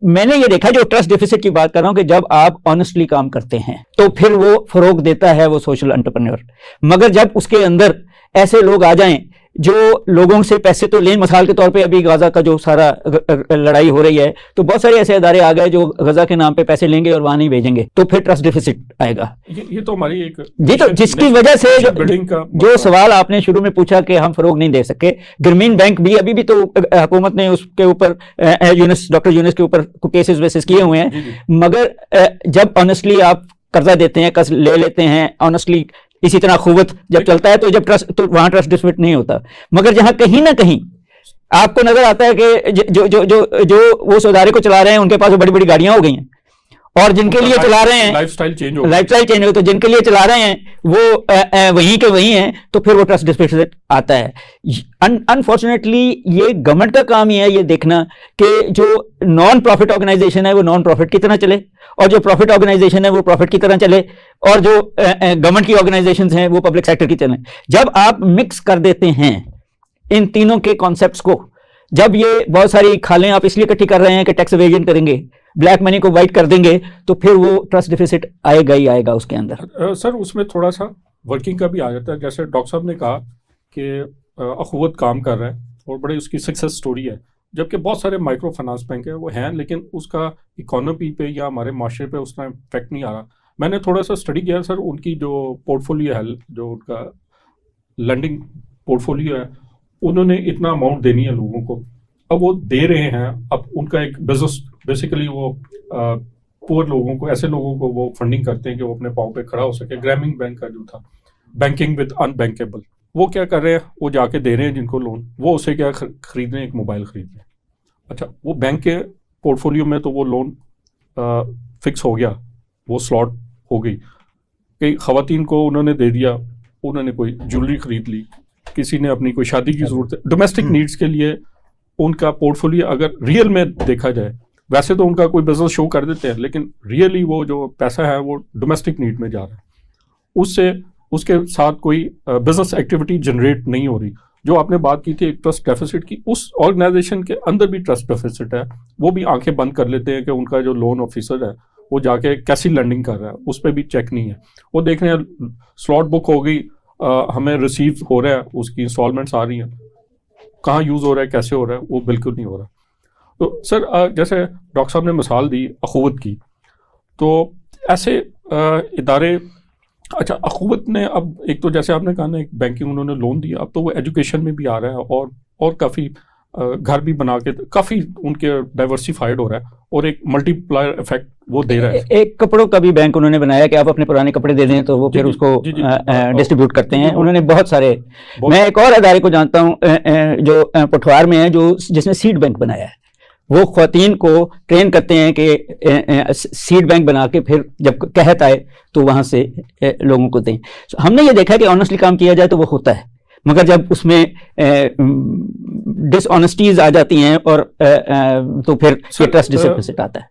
मैंने ये देखा, जो ट्रस्ट डेफिसिट की बात कर रहा हूं, कि जब आप ऑनेस्टली काम करते हैं तो फिर वो फरोग देता है वो सोशल एंटरप्रेन्योर। मगर जब उसके अंदर ऐसे लोग आ जाएं जो लोगों से पैसे तो लें, मिसाल के तौर पे अभी गाजा का जो सारा लड़ाई हो रही है, तो बहुत सारे ऐसे इदारे आ गए जो गाजा के नाम पे पैसे लेंगे और वहां नहीं भेजेंगे, तो फिर ट्रस्ट डेफिसिट आएगा। ये तो हमारी एक जी, तो जिसकी वजह से जो सवाल आपने शुरू में पूछा कि हम फरोग नहीं दे सके, ग्रामीण बैंक भी अभी भी तो हुकूमत ने उसके ऊपर डॉक्टर यूनुस के ऊपर केसेस वेसेस किए हुए हैं, मगर जब ऑनेस्टली आप कर्जा देते हैं, कर्ज ले लेते हैं ऑनेस्टली, इसी तरह खुवत जब चलता है, तो जब ट्रस्ट, तो वहां ट्रस्ट डिस्प्यूट नहीं होता। मगर जहां कहीं ना कहीं आपको नजर आता है कि जो वो इदारे को चला रहे हैं उनके पास बड़ी बड़ी गाड़ियां हो गई हैं, और जिनके लिए चला रहे हैं लाइफस्टाइल चेंज हो, तो जिनके लिए चला रहे हैं वो वहीं के वहीं हैं, तो फिर वो ट्रस्ट डिस्प्यूट आता है। अनफॉर्चुनेटली ये गवर्नमेंट का काम ही है ये देखना कि जो नॉन प्रॉफिट ऑर्गेनाइजेशन है वो नॉन प्रॉफिट की तरह चले, और जो प्रॉफिट ऑर्गेनाइजेशन है वो प्रॉफिट की तरह चले, और जो गवर्नमेंट की ऑर्गेनाइजेशंस हैं वो पब्लिक सेक्टर की चलें। जब आप मिक्स कर देते हैं इन तीनों के कॉन्सेप्ट्स को, जब ये बहुत सारी खालें आप इसलिए इकट्ठी कर रहे हैं कि टैक्स एवेजन करेंगे, ब्लैक मनी को वाइट कर देंगे, तो फिर वो ट्रस्ट डिफिसिट आएगा ही आएगा उसके अंदर। सर उसमें थोड़ा सा वर्किंग का भी आ जाता है, जैसे डॉक्टर साहब ने कहा कि अखुवत काम कर रहा है और बड़ी उसकी सक्सेस स्टोरी है, जबकि बहुत सारे माइक्रो फाइनेंस बैंक है वो हैं, लेकिन उसका इकोनॉमी पे या हमारे माशरे पे उसका इफेक्ट नहीं आ रहा। मैंने थोड़ा सा स्टडी किया सर, उनकी जो पोर्टफोलियो है, जो उनका लैंडिंग पोर्टफोलियो है, उन्होंने इतना अमाउंट देनी है लोगों को, अब वो दे रहे हैं। अब उनका एक बिजनेस बेसिकली वो पुअर लोगों को, ऐसे लोगों को वो फंडिंग करते हैं कि वो अपने पाँव पे खड़ा हो सके। ग्रामीण बैंक का जो था बैंकिंग विद अनबैंकेबल, वो क्या कर रहे हैं, वो जाके दे रहे हैं जिनको लोन, वो उसे क्या खरीद रहे हैं, एक मोबाइल खरीद रहे हैं। अच्छा, वो बैंक के पोर्टफोलियो में तो वो लोन फिक्स हो गया, वो स्लॉट हो गई, कई खवातीन को उन्होंने दे दिया, उन्होंने कोई ज्वेलरी खरीद ली, किसी ने अपनी कोई शादी की जरूरत है, डोमेस्टिक नीड्स के लिए उनका पोर्टफोलियो अगर रियल में देखा जाए, वैसे तो उनका कोई बिजनेस शो कर देते हैं, लेकिन रियली वो जो पैसा है वो डोमेस्टिक नीड में जा रहा है, उससे उसके साथ कोई बिजनेस एक्टिविटी जनरेट नहीं हो रही। जो आपने बात की थी एक ट्रस्ट डेफिसिट की, उस ऑर्गेनाइजेशन के अंदर भी ट्रस्ट डेफिसिट है, वो भी आंखें बंद कर लेते हैं कि उनका जो लोन ऑफिसर है वो जाके कैसी लैंडिंग कर रहा है, उस पर भी चेक नहीं है। वो देख रहे हैं स्लॉट बुक हो गई, हमें रिसीव हो रहा है, उसकी इंस्टॉलमेंट्स आ रही हैं, कहाँ यूज़ हो रहा है, कैसे हो रहा है, वो बिल्कुल नहीं हो रहा। तो सर जैसे डॉक्टर साहब ने मिसाल दी अखुवत की, तो ऐसे इदारे, अच्छा अखुवत ने अब एक तो जैसे आपने कहा ना, एक बैंकिंग उन्होंने लोन दिया, अब तो वो एजुकेशन में भी आ रहा है, और काफ़ी घर भी बना के काफ़ी उनके डाइवर्सिफाइड हो रहा है, और एक मल्टीप्लायर इफेक्ट वो दे रहा है। एक कपड़ों का भी बैंक उन्होंने बनाया कि आप अपने पुराने कपड़े दे दें तो वो फिर उसको डिस्ट्रीब्यूट करते हैं। उन्होंने बहुत सारे, मैं एक और अदारे को जानता हूँ जो पठवार में है, जिसने सीड बैंक बनाया है, वो ख्वातीन को ट्रेन करते हैं कि सीड बैंक बना के फिर जब कहत आए तो वहाँ से लोगों को दें। हमने ये देखा कि ऑनेस्टली काम किया जाए तो वो होता है, मगर जब उसमें डिसऑनेस्टीज आ जाती हैं और तो फिर ट्रस्ट डिफिसिट आता है।